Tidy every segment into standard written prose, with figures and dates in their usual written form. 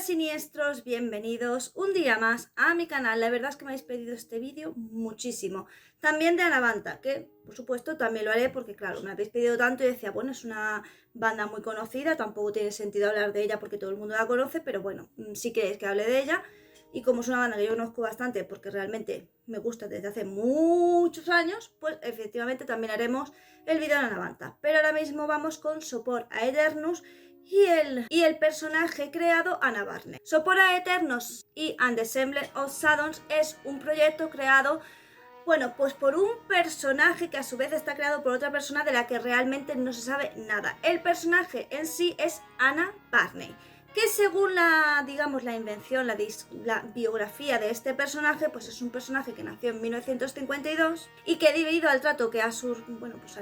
siniestros, bienvenidos un día más a mi canal. La verdad es que me habéis pedido este vídeo muchísimo. También de Anabantha, que por supuesto también lo haré porque claro, me habéis pedido tanto y decía, bueno, es una banda muy conocida, tampoco tiene sentido hablar de ella porque todo el mundo la conoce, pero bueno, si queréis que hable de ella. Y como es una banda que yo conozco bastante porque realmente me gusta desde hace muchos años, pues efectivamente también haremos el vídeo de Anabantha. Pero ahora mismo vamos con Sopor Aeternus y el personaje creado Anna Barney. Sopor Aeternus y And the Ensemble of Shadows es un proyecto creado, bueno, pues por un personaje que a su vez está creado por otra persona de la que realmente no se sabe nada. El personaje en sí es Anna Barney, que según digamos, la invención, la biografía de este personaje, pues es un personaje que nació en 1952 y que debido al trato que al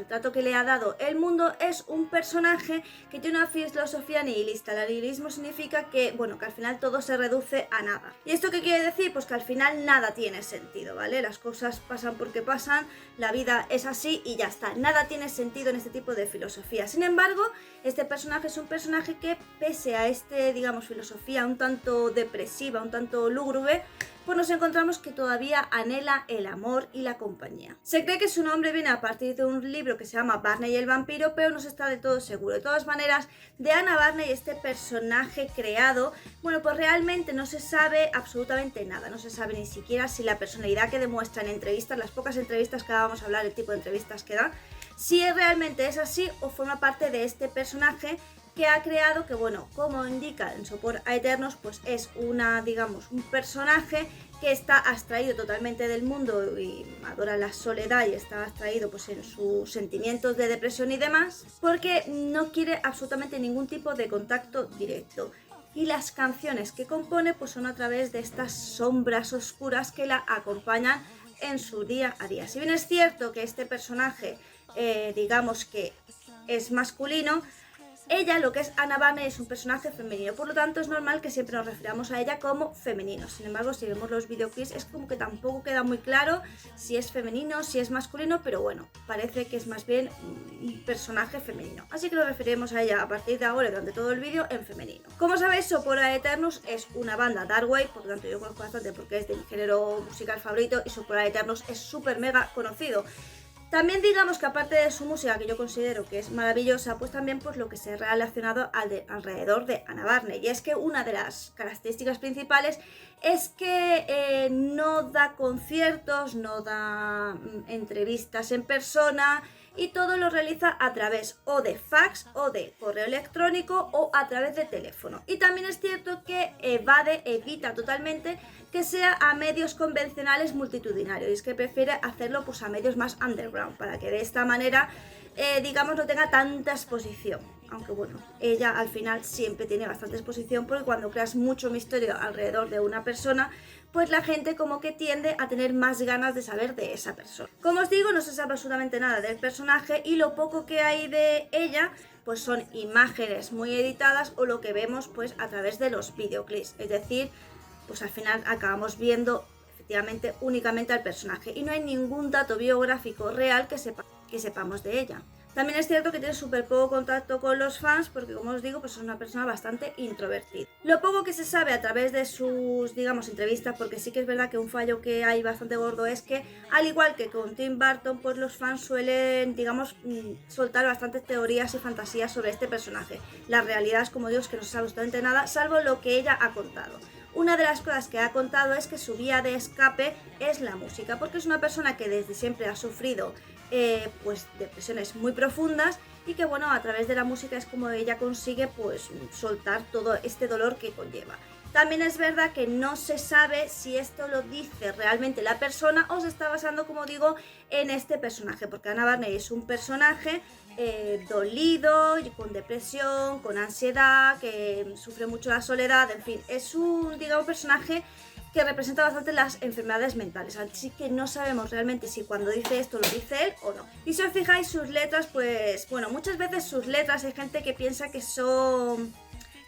trato que le ha dado el mundo, es un personaje que tiene una filosofía nihilista. El nihilismo significa que, bueno, que al final todo se reduce a nada. ¿Y esto qué quiere decir? Pues que al final nada tiene sentido, ¿vale? Las cosas pasan porque pasan, la vida es así y ya está. Nada tiene sentido en este tipo de filosofía. Sin embargo, este personaje es un personaje que, pese a digamos, filosofía un tanto depresiva, un tanto lúgubre, pues nos encontramos que todavía anhela el amor y la compañía. Se cree que su nombre viene a partir de un libro que se llama Barney y el vampiro, pero no se está de todo seguro. De todas maneras, de Anna Barney, este personaje creado, bueno, pues realmente no se sabe absolutamente nada. No se sabe ni siquiera si la personalidad que demuestra en entrevistas, las pocas entrevistas que vamos a hablar, el tipo de entrevistas que da, si realmente es así o forma parte de este personaje que ha creado, que bueno, como indica en Sopor Aeternus, pues es digamos, un personaje que está abstraído totalmente del mundo y adora la soledad y está abstraído pues en sus sentimientos de depresión y demás, porque no quiere absolutamente ningún tipo de contacto directo. Y las canciones que compone pues son a través de estas sombras oscuras que la acompañan en su día a día. Si bien es cierto que este personaje, digamos que es masculino, ella, lo que es Anna Barney, es un personaje femenino, por lo tanto es normal que siempre nos refiramos a ella como femenino. Sin embargo, si vemos los videoclips es como que tampoco queda muy claro si es femenino, si es masculino, pero bueno, parece que es más bien un personaje femenino. Así que lo referiremos a ella a partir de ahora y durante todo el vídeo en femenino. Como sabéis, Sopor Aeternus es una banda dark wave, por lo tanto yo conozco bastante porque es de mi género musical favorito y Sopor Aeternus es súper mega conocido. También digamos que aparte de su música, que yo considero que es maravillosa, pues también pues lo que se ha relacionado alrededor de Anna Barney. Y es que una de las características principales es que no da conciertos, no da entrevistas en persona y todo lo realiza a través o de fax o de correo electrónico o a través de teléfono. Y también es cierto que evita totalmente que sea a medios convencionales multitudinarios, y es que prefiere hacerlo pues a medios más underground, para que de esta manera, digamos, no tenga tanta exposición. Aunque bueno, ella al final siempre tiene bastante exposición porque cuando creas mucho misterio alrededor de una persona, pues la gente como que tiende a tener más ganas de saber de esa persona. Como os digo, no se sabe absolutamente nada del personaje y lo poco que hay de ella pues son imágenes muy editadas o lo que vemos pues a través de los videoclips. Es decir, pues al final acabamos viendo efectivamente únicamente al personaje y no hay ningún dato biográfico real que sepamos de ella. También es cierto que tiene súper poco contacto con los fans porque, como os digo, pues es una persona bastante introvertida. Lo poco que se sabe a través de sus, digamos, entrevistas, porque sí que es verdad que un fallo que hay bastante gordo es que, al igual que con Tim Burton, pues los fans suelen, digamos, soltar bastantes teorías y fantasías sobre este personaje. La realidad es, como digo, es que no se sabe absolutamente nada, salvo lo que ella ha contado. Una de las cosas que ha contado es que su vía de escape es la música, porque es una persona que desde siempre ha sufrido pues depresiones muy profundas y que bueno, a través de la música es como ella consigue pues soltar todo este dolor que conlleva. También es verdad que no se sabe si esto lo dice realmente la persona o se está basando, como digo, en este personaje, porque Anna Barney es un personaje dolido, con depresión, con ansiedad, que sufre mucho la soledad, en fin, es un, digamos, personaje que representa bastante las enfermedades mentales, así que no sabemos realmente si cuando dice esto lo dice él o no. Y si os fijáis, sus letras, pues bueno, muchas veces sus letras hay gente que piensa que son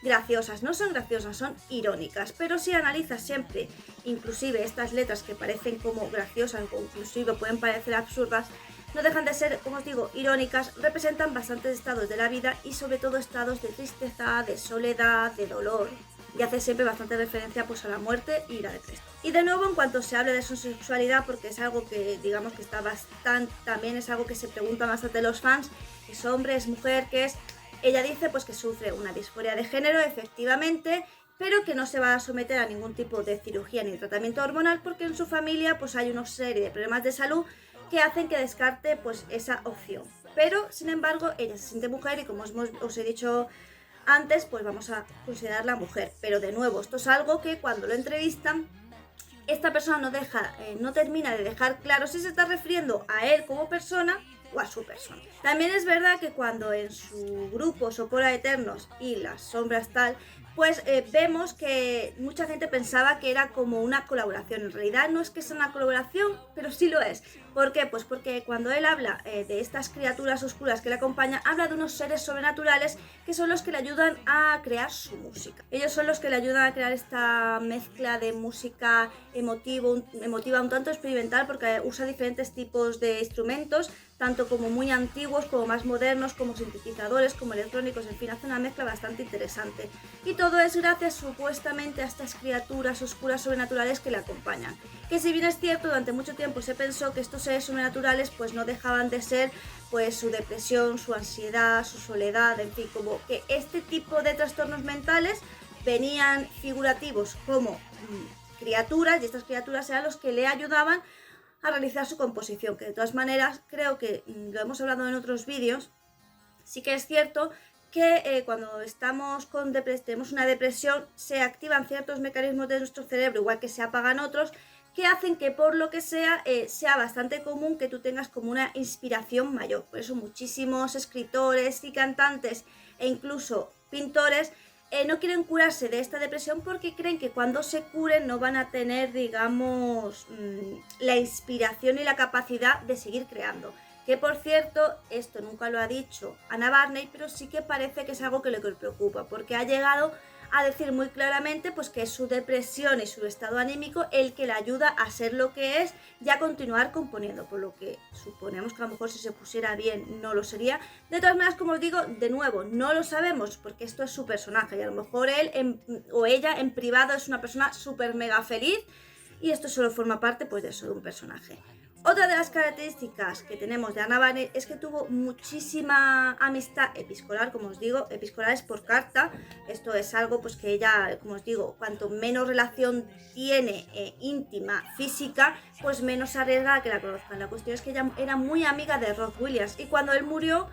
graciosas, no son graciosas, son irónicas, pero si analizas siempre, inclusive estas letras que parecen como graciosas o inclusive pueden parecer absurdas, no dejan de ser, como os digo, irónicas, representan bastantes estados de la vida y sobre todo estados de tristeza, de soledad, de dolor. y hace siempre bastante referencia pues a la muerte y la depresión. Y de nuevo, en cuanto se hable de su sexualidad, porque es algo que digamos que está bastante, también es algo que se preguntan bastante los fans, es hombre, es mujer, qué es, ella dice pues que sufre una disforia de género, efectivamente, pero que no se va a someter a ningún tipo de cirugía ni tratamiento hormonal porque en su familia pues hay una serie de problemas de salud que hacen que descarte pues esa opción. Pero, sin embargo, ella se siente mujer y como os he dicho antes, pues vamos a considerarla mujer. Pero de nuevo, esto es algo que cuando lo entrevistan, esta persona no termina de dejar claro si se está refiriendo a él como persona o a su persona. También es verdad que cuando en su grupo Sopora Eternos y Las Sombras tal, pues vemos que mucha gente pensaba que era como una colaboración. En realidad no es que sea una colaboración, pero sí lo es. ¿Por qué? Pues porque cuando él habla de estas criaturas oscuras que le acompañan, habla de unos seres sobrenaturales que son los que le ayudan a crear su música. Ellos son los que le ayudan a crear esta mezcla de música emotiva, un tanto experimental, porque usa diferentes tipos de instrumentos, tanto como muy antiguos, como más modernos, como sintetizadores, como electrónicos, en fin, hace una mezcla bastante interesante. Y todo es gracias supuestamente a estas criaturas oscuras sobrenaturales que le acompañan. Que si bien es cierto, durante mucho tiempo se pensó que estos seres sobrenaturales pues no dejaban de ser pues su depresión, su ansiedad, su soledad, en fin, como que este tipo de trastornos mentales venían figurativos como criaturas, y estas criaturas eran los que le ayudaban a realizar su composición, que de todas maneras creo que lo hemos hablado en otros vídeos, sí que es cierto que cuando estamos tenemos una depresión, se activan ciertos mecanismos de nuestro cerebro, igual que se apagan otros, que hacen que por lo que sea bastante común que tú tengas como una inspiración mayor. Por eso muchísimos escritores y cantantes e incluso pintores no quieren curarse de esta depresión porque creen que cuando se curen no van a tener, digamos, la inspiración y la capacidad de seguir creando. Que por cierto, esto nunca lo ha dicho Anna Barney, pero sí que parece que es algo que le preocupa, porque ha llegado a decir muy claramente pues que es su depresión y su estado anímico el que le ayuda a ser lo que es y a continuar componiendo, por lo que suponemos que a lo mejor si se pusiera bien no lo sería. De todas maneras, como os digo, de nuevo, no lo sabemos porque esto es su personaje y a lo mejor él o ella en privado es una persona súper mega feliz y esto solo forma parte pues de eso, de un personaje. Otra de las características que tenemos de Anna Barney es que tuvo muchísima amistad epistolar, como os digo, epistolares por carta. Esto es algo pues que ella, como os digo, cuanto menos relación tiene íntima, física, pues menos arriesga a que la conozcan. La cuestión es que ella era muy amiga de Rod Williams y cuando él murió,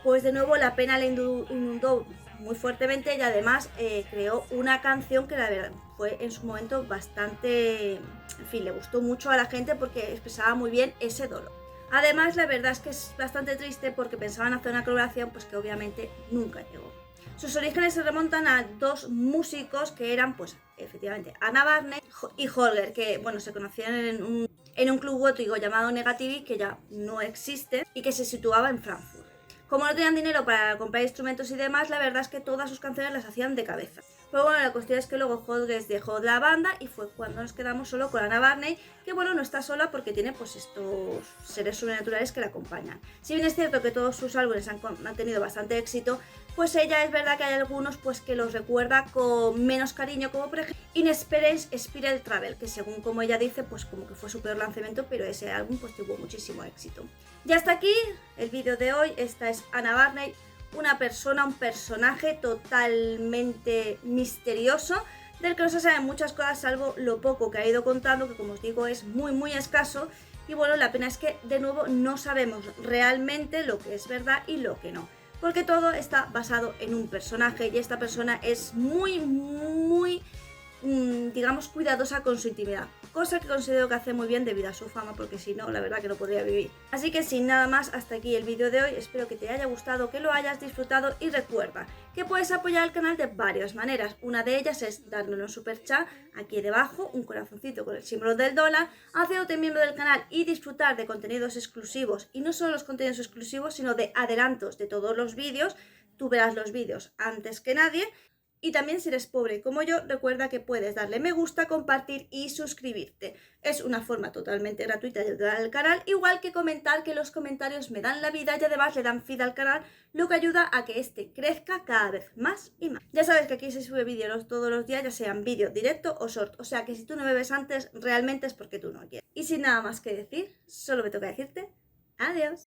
pues de nuevo la pena le inundó muy fuertemente y además creó una canción que la verdad fue en su momento bastante, en fin, le gustó mucho a la gente porque expresaba muy bien ese dolor. Además, la verdad es que es bastante triste porque pensaban hacer una colaboración pues que obviamente nunca llegó. Sus orígenes se remontan a dos músicos que eran pues efectivamente Anna Barney y Holger, que bueno, se conocían en un club gótico llamado Negativi, que ya no existe y que se situaba en Frankfurt. Como no tenían dinero para comprar instrumentos y demás, la verdad es que todas sus canciones las hacían de cabeza. Pero bueno, la cuestión es que luego Hodges dejó la banda y fue cuando nos quedamos solo con Anna Barney, que bueno, no está sola porque tiene pues estos seres sobrenaturales que la acompañan. Si bien es cierto que todos sus álbumes han tenido bastante éxito, pues ella es verdad que hay algunos pues que los recuerda con menos cariño, como por ejemplo Inexperience Spiral Travel, que según como ella dice, pues como que fue su peor lanzamiento, pero ese álbum pues tuvo muchísimo éxito. Y hasta aquí el vídeo de hoy. Esta es Anna Barney, una persona, un personaje totalmente misterioso, del que no se saben muchas cosas salvo lo poco que ha ido contando, que como os digo es muy escaso. Y bueno, la pena es que de nuevo no sabemos realmente lo que es verdad y lo que no, porque todo está basado en un personaje y esta persona es muy digamos, cuidadosa con su intimidad, cosa que considero que hace muy bien debido a su fama, porque si no, la verdad que no podría vivir. Así que sin nada más, hasta aquí el vídeo de hoy. Espero que te haya gustado, que lo hayas disfrutado y recuerda que puedes apoyar al canal de varias maneras. Una de ellas es dándole un super chat aquí debajo, un corazoncito con el símbolo del dólar, haciéndote miembro del canal y disfrutar de contenidos exclusivos, y no solo los contenidos exclusivos, sino de adelantos de todos los vídeos. Tú verás los vídeos antes que nadie. Y también si eres pobre como yo, recuerda que puedes darle me gusta, compartir y suscribirte. Es una forma totalmente gratuita de ayudar al canal, igual que comentar, que los comentarios me dan la vida y además le dan feed al canal, lo que ayuda a que este crezca cada vez más y más. Ya sabes que aquí se sube vídeos todos los días, ya sean vídeos directo o short, o sea que si tú no me ves antes, realmente es porque tú no quieres. Y sin nada más que decir, solo me toca decirte adiós.